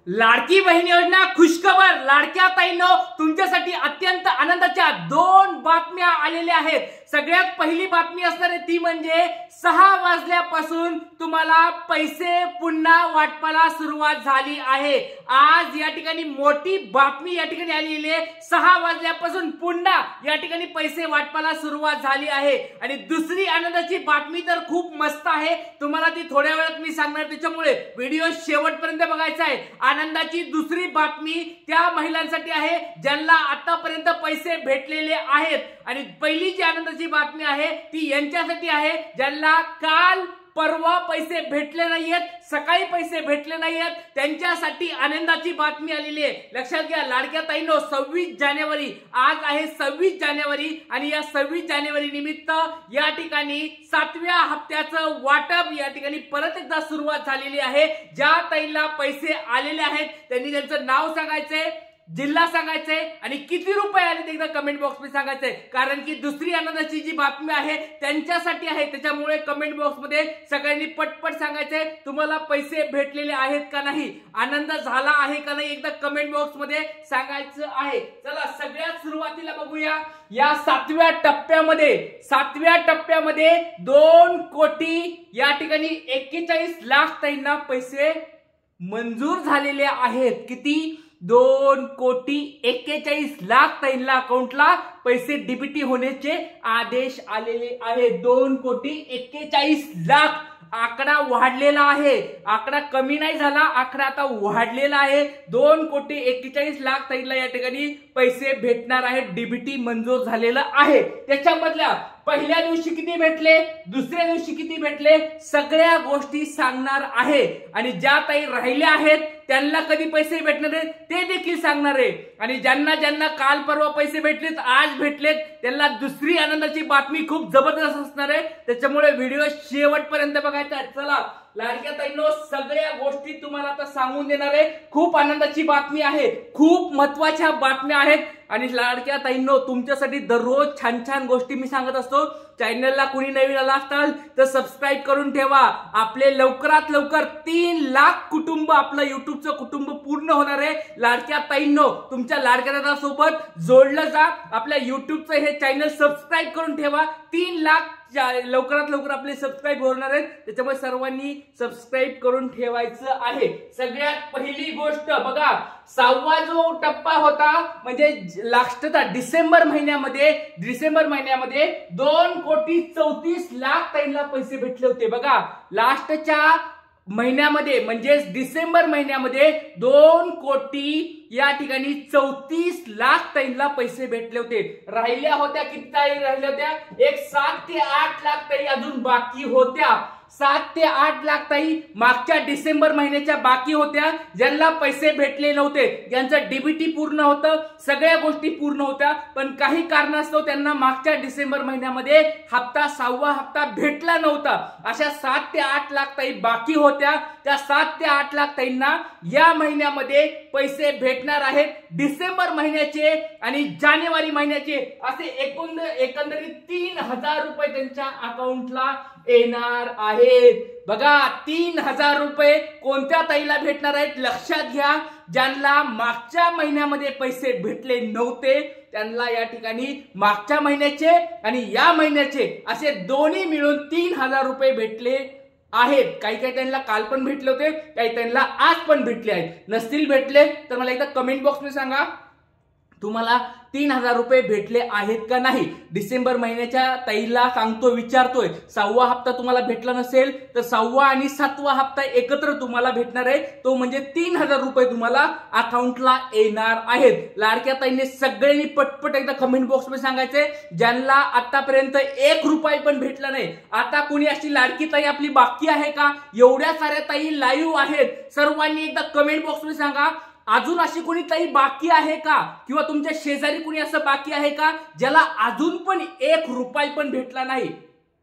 लाडकी बहीण योजना खुशखबर लाडक्या ताईंनो, तुमच्यासाठी अत्यंत आनंदाच्या दोन बातम्या आलेल्या आहेत। सगळ्यात पहिली बातमी असणार आहे ती म्हणजे 6 वाजल्यापासून तुम्हाला पैसे पुन्हा वाटपाला सुरुवात झाली आहे। आज या ठिकाणी मोठी बातमी या ठिकाणी आलेली आहे। 6 वाजल्यापासून पुन्हा या ठिकाणी पैसे वाटपाला सुरुवात झाली आहे। आणि दुसरी आनंदाची बातमी तर खूप मस्त आहे, तुम्हाला ती थोड्या वेळात मी सांगणार, त्याच्यामुळे व्हिडिओ शेवटपर्यंत बघायचा आहे। आनंदाची दुसरी बातमी त्या महिलांसाठी आहे ज्यांना आतापर्यंत पैसे भेटलेले आहेत। आणि पहिली जी आनंदाची बातमी आहे ती यांच्यासाठी आहे ज्यांना काल परवा पैसे भेटले नाहीयेत, सकाळी पैसे भेटले नाहीयेत, त्यांच्यासाठी आनंदाची बातमी आलेली आहे। लक्षात घ्या लाडक्या ताईंनो, 26 जानेवारी आज आहे 26 जानेवारी आणि या 26 जानेवारी निमित्त या ठिकाणी 7व्या हप्त्याचं वाटप या ठिकाणी परत एकदा सुरुवात झालेली आहे। ज्या ताईंना पैसे आलेले आहेत त्यांनी त्यांचं नाव सांगायचंय, जिल्हा सांगायचंय आणि किती रुपये आले ते एकदा कमेंट बॉक्स मध्ये सांगायचंय, कारण की दुसरी आनंदाची जी बातमी आहे त्यांच्यासाठी आहे, त्याच्यामुळे कमेंट बॉक्स मध्ये सगळ्यांनी पटपट सांगायचंय तुम्हाला पैसे भेटलेले आहेत का नाही, आनंद झाला आहे का नाही, एकदा कमेंट बॉक्स मध्ये सांगायचं आहे। चला सगळ्यात सुरुवातीला बघूया या 7व्या टप्प्यामध्ये 2 कोटी या ठिकाणी 41 लाख ताईंना पैसे मंजूर झालेले आहेत। किती? 2 कोटी 41 लाख ताईंना अकाउंटला पैसे डीबीटी होण्याचे आदेश आलेले आहेत। 2 कोटी 41 लाख आकडा वाढलेला आहे, आकडा कमी नाही झाला, आकडा आता वाढलेला आहे। 2 कोटी 41 लाख ताईंना या ठिकाणी पैसे भेटणार आहेत, डीबीटी मंजूर झालेला आहे। त्याच्यामधल्या पहिल्या दिवशी किती भेटले, दुसऱ्या दिवशी किती भेटले, सगळ्या गोष्टी सांगणार आहे। आणि ज्या ताई राहिल्या आहेत त्यांना कधी पैसे भेटणार आहेत ते देखील सांगणार आहे। आणि ज्यांना ज्यांना काल परवा पैसे भेटलेत, आज भेटलेत, त्यांना दुसरी आनंदाची बातमी खूप जबरदस्त असणार आहे, त्याच्यामुळे व्हिडिओ शेवटपर्यंत बघायचा आहे। चला लाडक्या ताईंनो, सगळ्या गोष्टी तुम्हाला आता सांगून देणार आहे। खूप आनंदाची बातमी आहे, खूप महत्त्वाच्या बातम्या आहेत। आणि लाडक्या ताईंनो, तुमच्यासाठी दररोज छान छान गोष्टी मी सांगत असतो। चॅनलला कुणी नवीन आला असाल तर सबस्क्राइब करून ठेवा। आपले लवकरात लवकर 3 लाख कुटुंब, आपलं युट्यूबचं कुटुंब पूर्ण होणार आहे। लाडक्या ताईंनो, तुमच्या लाडक्या दादासोबत जोडलं जा, आपल्या युट्यूबचं हे चॅनल सबस्क्राइब करून ठेवा। 3 लाख लवकरात लवकर आपले सबस्क्राइब होणार आहेत, त्याच्यामुळे सर्वांनी सबस्क्राइब करून ठेवायचं आहे। सगळ्यात पहिली गोष्ट बघा, 6वा जो टप्पा होता म्हणजे लास्टचा डिसेंबर महिन्यामध्ये 2 कोटी 34 लाख ताईंना पैसे भेटले होते। बघा लास्टच्या महिन्यामध्ये म्हणजे डिसेंबर महिन्यामध्ये 2 कोटी या ठिकाणी 34 लाख ताईंना पैसे भेटले होते। राहिल्या होत्या किती ताई राहिल्या होत्या, एक 7 ते 8 लाख ताई अजून बाकी होत्या। 7 ते 8 लाख ताई मागच्या डिसेंबर महिन्याच्या बाकी होत्या, ज्यांना पैसे भेटले नव्हते, ज्यांचं डीबीटी पूर्ण होतं, सगळ्या गोष्टी पूर्ण होत्या, पण काही कारणास्तव त्यांना मागच्या डिसेंबर महिन्यामध्ये 6वा हप्ता भेटला नव्हता। अशा 7 ते 8 लाख ताई बाकी होत्या। त्या 7 ते 8 लाख ताईंना या महिन्यामध्ये पैसे भेटणार आहेत, डिसेंबर महिन्याचे आणि जानेवारी महिन्याचे, असे एकंदरीत 3000 रुपये त्यांच्या अकाउंटला येणार आहेत। बघा 3000 रुपये कोणत्या ताईला भेटणार आहेत, लक्षात घ्या, ज्यांना मागच्या महिन्यामध्ये पैसे भेटले नव्हते त्यांना या ठिकाणी मागच्या महिन्याचे आणि या महिन्याचे असे दोन्ही मिळून 3000 रुपये भेटले आहेत। काही काही त्यांना काल पण भेटले होते, काही त्यांना आज पण भेटले आहेत। नसतील भेटले तर मला एकदा कमेंट बॉक्स मध्ये सांगा तुम्हाला 3000 रुपये भेटले आहेत का नाही। डिसेंबर महिन्याच्या ताईला सांगतो, विचारतोय, 6वा हप्ता तुम्हाला भेटला नसेल तर 6वा आणि 7वा हप्ता एकत्र तुम्हाला भेटणार आहे, तो म्हणजे 3000 रुपये तुम्हाला अकाउंटला येणार आहेत। लाडक्या ताईने सगळ्यांनी पटपट एकदा कमेंट बॉक्स मध्ये सांगायचंय ज्यांना आतापर्यंत 1 रुपया पण भेटला नाही। आता कोणी अशी लाडकी ताई आपली बाकी आहे का? एवढ्या साऱ्या ताई लाईव्ह आहेत, सर्वांनी एकदा कमेंट बॉक्स मध्ये सांगा अजून अशी कोणी ताई बाकी आहे का, किंवा तुमच्या शेजारी कोणी असं बाकी आहे का ज्याला अजून पण 1 रुपया पण भेटला नाही।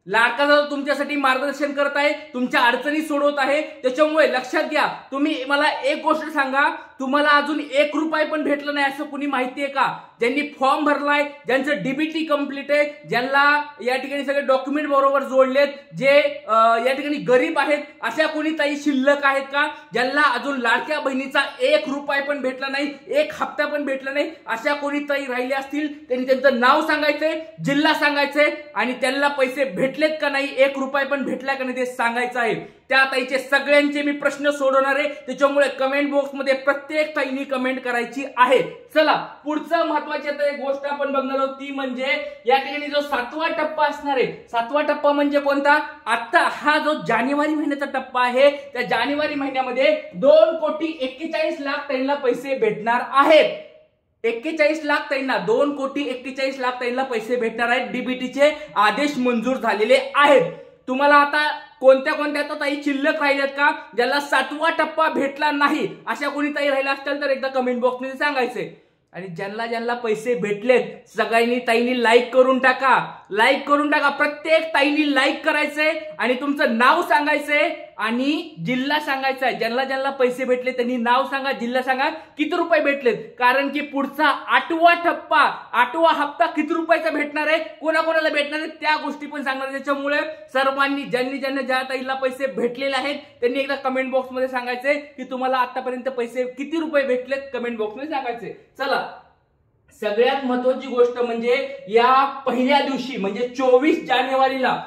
लाडका दादा तुमच्यासाठी मार्गदर्शन करत आहे, तुमच्या अडचणी सोडवत आहे, त्याच्यामुळे लक्षात घ्या। तुम्ही मला एक गोष्ट सांगा, तुम्हाला अजून 1 रुपया पण भेटलं नाही असं कुणी माहितीये का? ज्यांनी फॉर्म भरलाय, ज्यांचं डीबीटी कंप्लीट आहे, ज्यांना या ठिकाणी सगळे डॉक्युमेंट बरोबर जोडलेत, जे या ठिकाणी गरीब आहेत, अशा कोणी ताई शिल्लक आहेत का ज्यांना अजून लाडक्या बहिणीचा 1 रुपया पण भेटला नाही, 1 हप्ता पण भेटला नाही? अशा कोणी ताई राहिले असतील त्यांनी त्यांचं नाव सांगायचंय, जिल्हा सांगायचंय आणि त्यांना पैसे भेटलेत का नाही, 1 रुपया पण भेटला का नाही ते सांगायचं आहे. त्या ताईचे सगळ्यांचे मी प्रश्न सोडवणार आहे, त्याच्यामुळे कमेंट बॉक्स मध्ये प्रत्येक ताईनी कमेंट करायची आहे. चला पुढचं महत्वाची एक गोष्ट आपण बघणार आहोत, ती म्हणजे या ठिकाणी जो 7वा टप्पा असणार आहे. 7वा टप्पा म्हणजे कोणता? आता हा जो जानेवारी महिन्याचा टप्पा आहे, त्या जानेवारी महिन्यामध्ये 2,41,00,000 ताईंना पैसे भेटणार आहेत. 41 लाख ताईंना, 2,41,00,000 ताईंना पैसे भेटणार आहेत. डीबीटीचे आदेश मंजूर झालेले आहेत. तुम्हाला आता कोणत्या कोणत्या ताई शिल्लक राहिल्यात का ज्याला 7वा टप्पा भेटला नाही, अशा कोणी ताई राहिला असतील तर एकदा कमेंट बॉक्स मध्ये सांगायचंय. आणि ज्यांना ज्यांना पैसे भेटलेत सगळ्यांनी ताईंनी लाईक करून टाका, लाईक करून टाका. प्रत्येक ताईंनी लाईक करायचंय आणि तुमचं नाव सांगायचंय आणि जिल्हा सांगायचा आहे. ज्यांना ज्यांना पैसे भेटले त्यांनी नाव सांगा, जिल्हा सांगा, किती रुपये भेटलेत. कारण की पुढचा 8वा टप्पा, 8वा हप्ता किती रुपयाचा भेटणार आहे, कोणाकोणाला भेटणार आहे त्या गोष्टी पण सांगणार. त्याच्यामुळे सर्वांनी ज्यांनी ज्यांना ज्या ताईला पैसे भेटलेले आहेत त्यांनी एकदा कमेंट बॉक्स मध्ये सांगायचंय की तुम्हाला आतापर्यंत पैसे किती रुपये भेटलेत, कमेंट बॉक्स मध्ये सांगायचे. चला सगळ्यात महत्वाची गोष्ट म्हणजे या पहिल्या दिवशी म्हणजे 24 जानेवारीला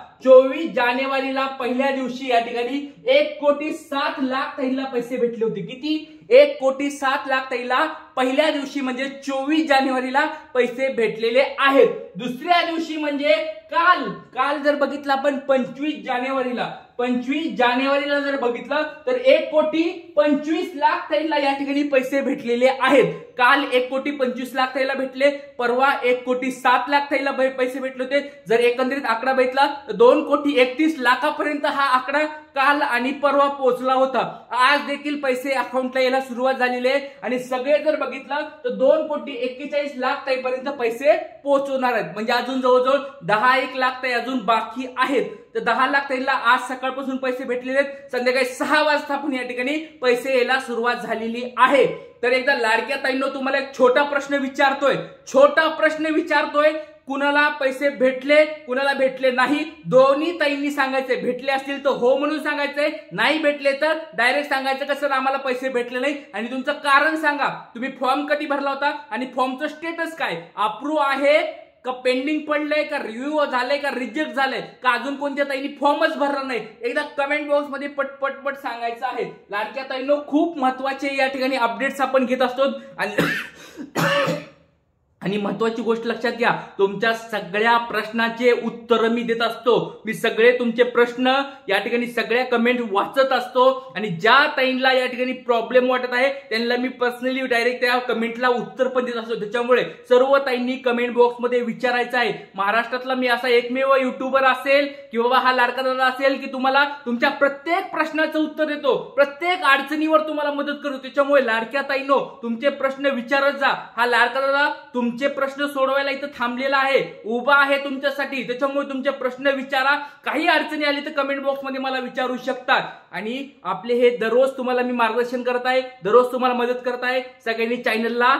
पहिल्या दिवशी या ठिकाणी 1,07,00,000 ताईला पैसे भेटले होते. किती? 1,07,00,000 ताईला पहिल्या दिवशी म्हणजे 24 जानेवारीला पैसे भेटलेले आहेत. दुसऱ्या दिवशी म्हणजे काल जर बघितलं आपण 25 जानेवारीला जर बघितलं तर 1,25,00,000 ताईला या ठिकाणी पैसे भेटलेले आहेत. काल 1,25,00,000 ताईला भेटले, परवा 1,07,00,000 ताईला पैसे भेटले होते. जर एकंदरीत आकडा बघितला तर 2,31,00,000 पर्यंत हा आकडा काल आणि परवा पोहोचला होता. आज देखील पैसे अकाउंटला यायला सुरुवात झालेली आहे आणि सगळे जर बघितलं तर 2,41,00,000 ताईपर्यंत पैसे पोहोचवणार आहेत. म्हणजे अजून जवळजवळ 10-1 लाख ताई अजून बाकी आहेत. तर 10 लाख ताईला आज सकाळपासून पैसे भेटलेले आहेत. संध्याकाळी 6 वाजता पण या ठिकाणी पैसे यायला सुरुवात झालेली आहे. तर एकदा लाडक्या ताईंनो तुम्हाला एक छोटा प्रश्न विचारतोय, कुणाला पैसे भेटले, कुणाला भेटले नाही, दोन्ही ताईंनी सांगायचे. भेटले असतील तर हो म्हणून सांगायचंय, नाही भेटले तर डायरेक्ट सांगायचं की सर आम्हाला पैसे भेटले नाही आणि तुमचं कारण सांगा. तुम्ही फॉर्म कधी भरला होता आणि फॉर्मचं स्टेटस काय, अप्रूव्ह आहे का, पेंडिंग पडलंय का, रिव्ह्यू झालंय का, रिजेक्ट झालंय का, अजून कोणत्या ताईंनी फॉर्मच भरला नाही, एकदा कमेंट बॉक्स मध्ये पटपट सांगायचं आहे. लाडक्या ताईंनो खूप महत्वाचे या ठिकाणी अपडेट्स आपण घेत असतो आणि महत्वाची गोष्ट लक्षात घ्या, तुमच्या सगळ्या प्रश्नाचे उत्तर मी देत असतो. मी सगळे तुमचे प्रश्न या ठिकाणी सगळ्या कमेंट वाचत असतो आणि ज्या ताईंना या ठिकाणी प्रॉब्लेम वाटत आहे त्यांना मी पर्सनली डायरेक्ट त्या कमेंटला उत्तर पण देत असतो. त्याच्यामुळे सर्व ताईंनी कमेंट बॉक्स मध्ये विचारायचं आहे. महाराष्ट्रातला मी असा एकमेव युट्यूबर असेल की बाबा हा लाडका दादा असेल की तुम्हाला तुमच्या प्रत्येक प्रश्नाचं उत्तर देतो, प्रत्येक अडचणीवर तुम्हाला मदत करतो. त्याच्यामुळे लाडक्या ताईंनो तुमचे प्रश्न विचारत जा. हा लाडका दादा तुमचे प्रश्न सोडवायला इथं थांबलेला आहे, उभा आहे तुमच्यासाठी. त्याच्यामुळे तुमचे प्रश्न विचारा. काही अडचणी आली तर कमेंट बॉक्स मध्ये मला विचारू शकतात. आणि आपले हे दररोज तुम्हाला मी मार्गदर्शन करत आहे, दररोज तुम्हाला मदत करत आहे. सगळ्यांनी चॅनलला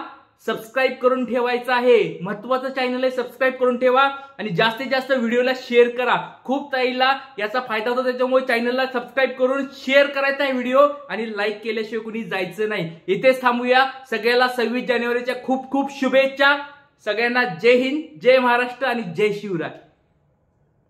सबस्क्राईब करून ठेवायचं आहे. महत्वाचं चॅनल आहे, सबस्क्राईब करून ठेवा आणि जास्तीत जास्त व्हिडिओला शेअर करा. खूप ताईला याचा फायदा होतो. त्याच्यामुळे चॅनलला सबस्क्राईब करून शेअर करायचा आहे व्हिडिओ आणि लाईक केल्याशिवाय कुणी जायचं नाही. इथेच थांबूया. सगळ्याला 26 जानेवारीच्या खूप खूप शुभेच्छा. सगळ्यांना जय हिंद, जय महाराष्ट्र आणि जय शिवराय.